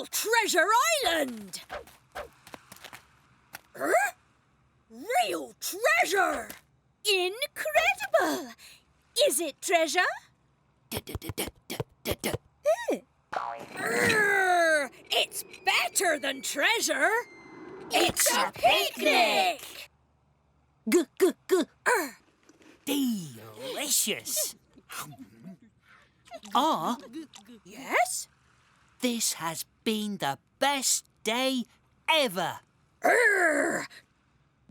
Real Treasure Island! Real treasure! Incredible! Is it treasure? It's better than treasure! It's a picnic! Delicious! Yes? This has been the best day ever.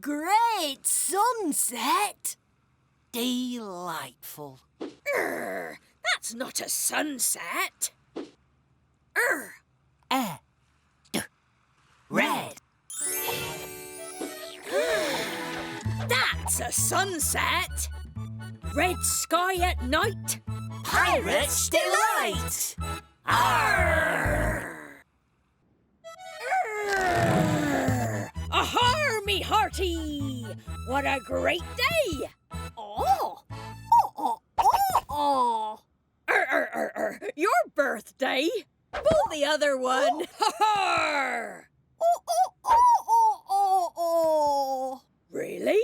Great sunset! Delightful. That's not a sunset. Red. That's a sunset. Red sky at night. Pirates delight. Arr! Ahar, me hearty! What a great day! Your birthday? Pull the other one. Ha-har! Really?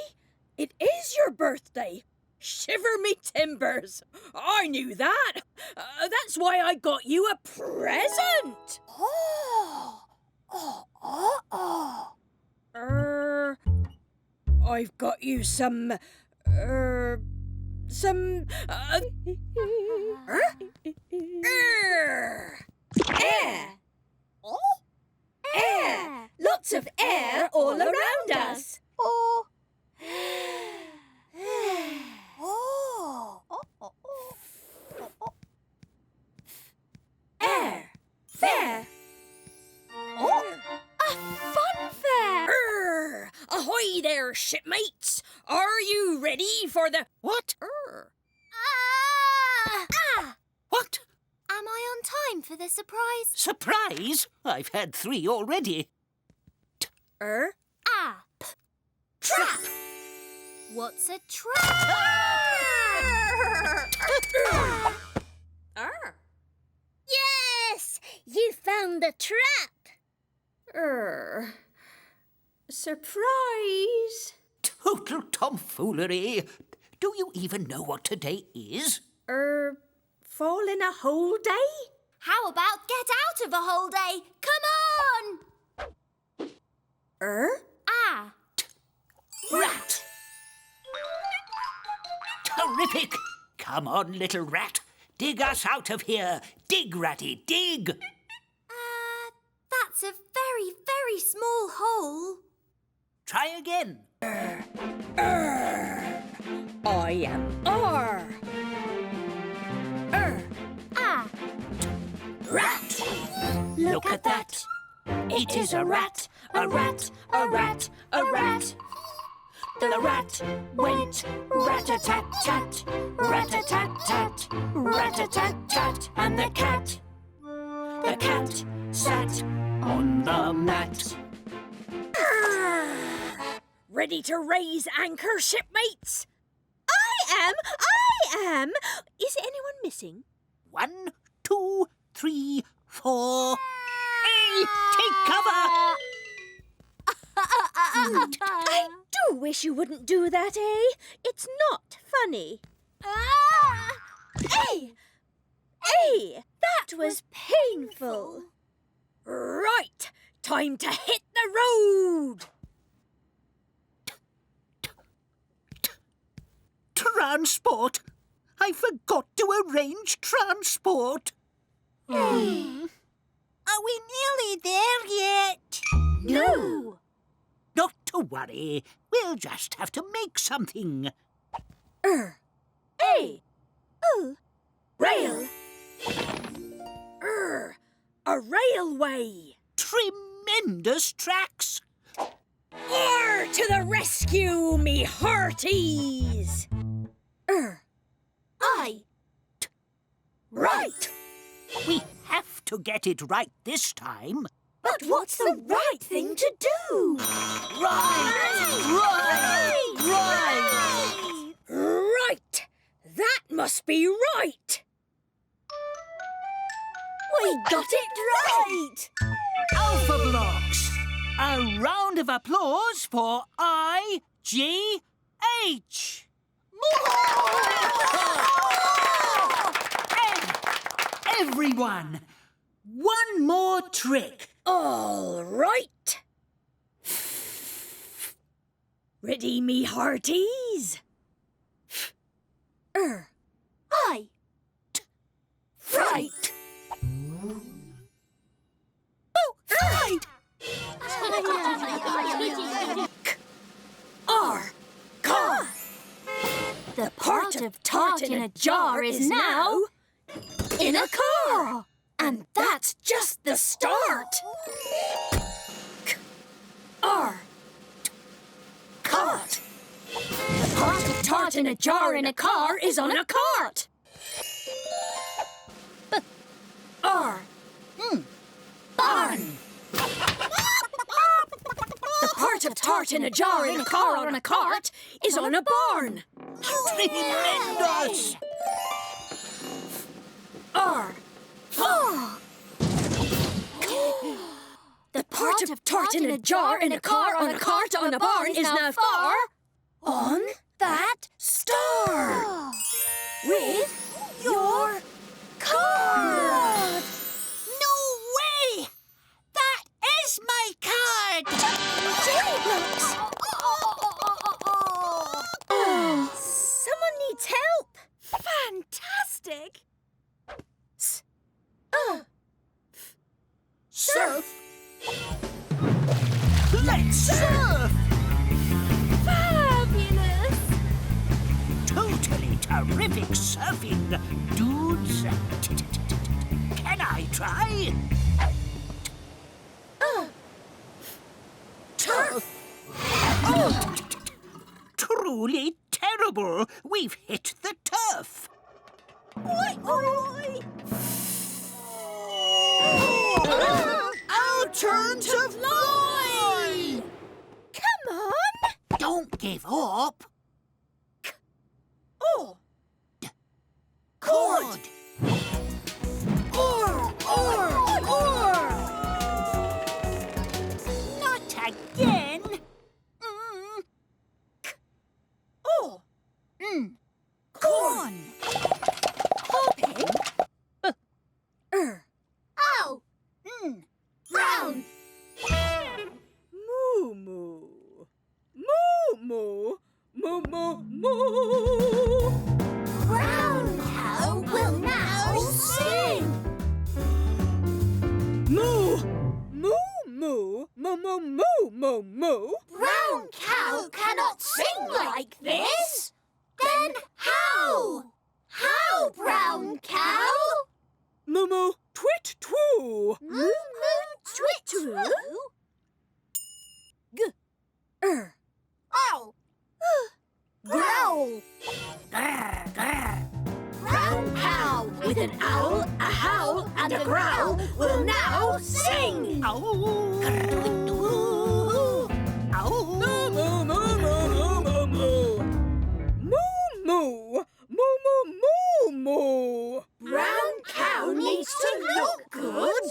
It is your birthday. Shiver me timbers. I knew that. That's why I got you a present. I've got you some air. Air. Lots of air all around us. Air. Fair. A fun fair! Ahoy there, shipmates! Are you ready for the... What? What? Am I on time for the surprise? Surprise? I've had 3 already. Trap! What's a trap? Yes! You found the trap! Surprise! Total tomfoolery. Do you even know what today is? Fall in a whole day? How about get out of a whole day? Come on! Rat! Terrific! Come on, little rat. Dig us out of here. Dig, ratty, dig! That's a very, very small hole. Try again. I am R. Rat! Look at that. It is a rat, a rat, a rat, a rat. The rat went rat-a-tat-tat, rat-a-tat-tat, rat-a-tat-tat, and the cat sat on the mat. Ready to raise anchor, shipmates? I am! Is anyone missing? 1, 2, 3, 4. Hey, take cover! I do wish you wouldn't do that, eh? It's not funny. Hey! That was painful. Right, time to hit the road. Transport? I forgot to arrange transport. Are we nearly there yet? No! Not to worry. We'll just have to make something. Rail. A railway. Tremendous tracks. To the rescue, me hearties. Right. We have to get it right this time. But what's the right thing to do? Right. That must be right. We got it right. Alphablocks. A round of applause for IGH. Everyone, one more trick. All right. Ready, me hearties? I. Fright. Right. R. Car. The part of tart in a jar is now in a car. And that's just the start. R. Cart. The part of tart in a jar in a car is on a cart. R. Barn. The part of tart in a jar in a car on a cart is on a barn. Tremendous! R. Far. The part of tart in a jar in a car on a cart on a barn is now far on that star with your card. No way! That is my card! Someone needs help. fantastic. Surf! Let's surf! Fabulous. Totally terrific surfing, dudes. Can I try? Turf. Truly terrible. We've hit the turf. Our turn to fly! Come on. Don't give up. Cord. Or. Not again. Corn. Hopping. Ow. Brown. Moo moo. Moo moo. Moo moo moo. Brown cow will now sing. Moo. Moo moo. Moo moo moo moo moo. Brown cow cannot sing like this. Then how? How, brown cow? Moo moo twit twoo. Moo moo twit twoo. Ow. Growl. Brown cow with an owl, a howl, and a growl will now sing. Ow! Ow! Moo moo moo moo moo moo. Moo moo. Moo moo moo moo. Brown cow needs to look good.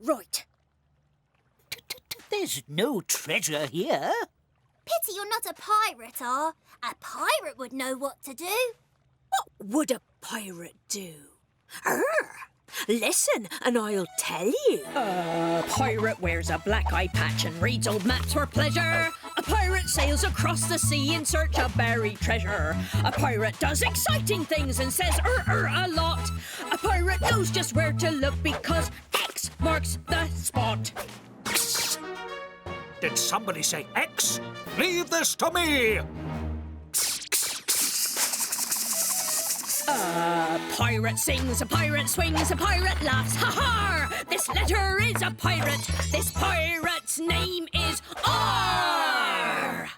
Right. There's no treasure here. Pity you're not a pirate, A pirate would know what to do. What would a pirate do? Listen, and I'll tell you. A pirate wears a black eye patch and reads old maps for pleasure. A pirate sails across the sea in search of buried treasure. A pirate does exciting things and says a lot. A pirate knows just where to look because X marks the spot. Did somebody say X? Leave this to me! A pirate sings, a pirate swings, a pirate laughs. Ha ha! This letter is a pirate. This pirate's name is R.